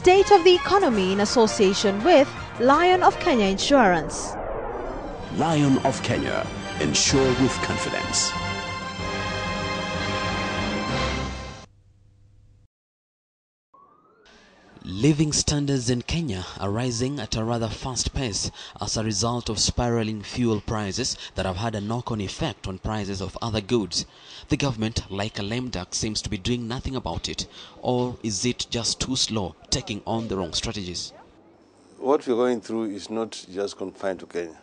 State of the Economy in association with Lion of Kenya Insurance. Lion of Kenya. Insure with confidence. Living standards in Kenya are rising at a rather fast pace as a result of spiraling fuel prices that have had a knock-on effect on prices of other goods. The government, like a lame duck, seems to be doing nothing about it. Or is it just too slow, taking on the wrong strategies? What we're going through is not just confined to Kenya.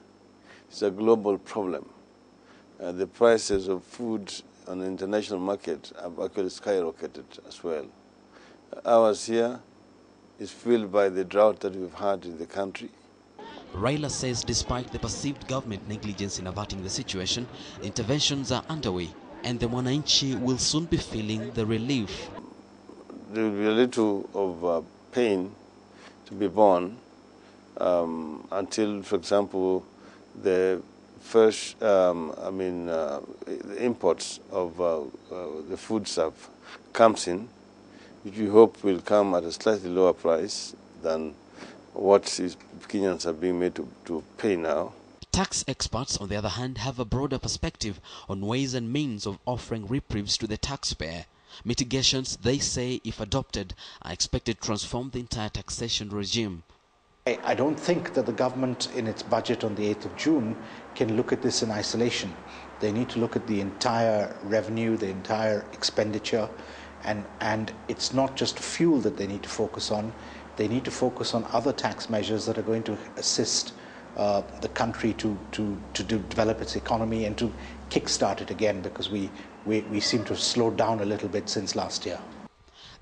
It's a global problem. The prices of food on the international market have actually skyrocketed as well. Ours here is fueled by the drought that we've had in the country. Raila says despite the perceived government negligence in averting the situation, interventions are underway and the Mwananchi will soon be feeling the relief. There will be a little of pain to be borne until, for example, the first, the imports of the food stuff comes in, which we hope will come at a slightly lower price than what Kenyans are being made to pay now. Tax experts, on the other hand, have a broader perspective on ways and means of offering reprieves to the taxpayer. Mitigations, they say, if adopted, are expected to transform the entire taxation regime. I don't think that the government in its budget on the 8th of June can look at this in isolation. They need to look at the entire revenue, the entire expenditure, and it's not just fuel that they need to focus on. They need to focus on other tax measures that are going to assist the country to develop its economy and to kickstart it again, because we seem to have slowed down a little bit since last year.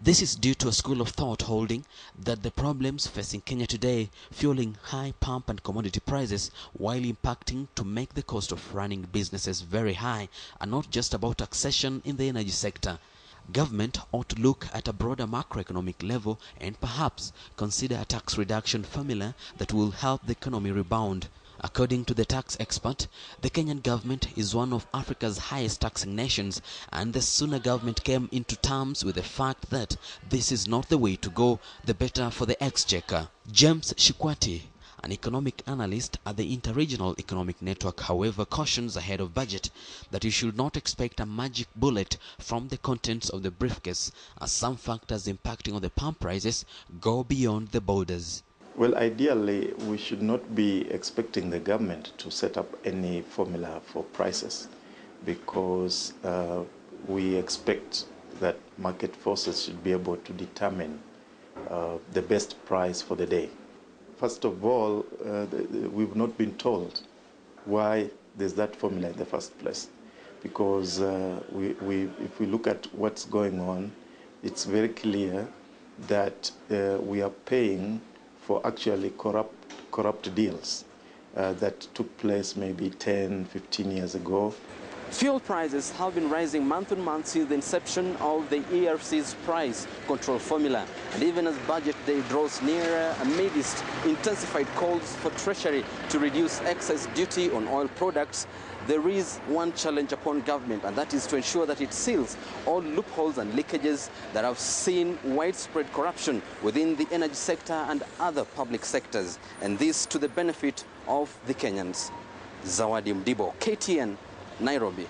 This is due to a school of thought holding that the problems facing Kenya today, fueling high pump and commodity prices while impacting to make the cost of running businesses very high, are not just about taxation in the energy sector. Government ought to look at a broader macroeconomic level and perhaps consider a tax reduction formula that will help the economy rebound. According to the tax expert, the Kenyan government is one of Africa's highest taxing nations, and the sooner government came into terms with the fact that this is not the way to go, the better for the exchequer. James Shikwati, an economic analyst at the Interregional Economic Network, however, cautions ahead of budget that you should not expect a magic bullet from the contents of the briefcase, as some factors impacting on the pump prices go beyond the borders. Well, ideally, we should not be expecting the government to set up any formula for prices, because we expect that market forces should be able to determine the best price for the day. First of all, we've not been told why there's that formula in the first place, because if we look at what's going on, it's very clear that we are paying for actually corrupt deals that took place maybe 10, 15 years ago. Fuel prices have been rising month on month since the inception of the ERC's price control formula. And even as budget day draws nearer, amidst intensified calls for Treasury to reduce excess duty on oil products, there is one challenge upon government, and that is to ensure that it seals all loopholes and leakages that have seen widespread corruption within the energy sector and other public sectors, and this to the benefit of the Kenyans. Zawadi, Mudibo, KTN, Nairobi.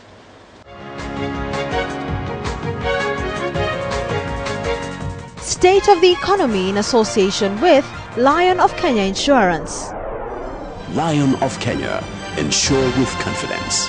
State of the Economy in association with Lion of Kenya Insurance. Lion of Kenya. Insure with confidence.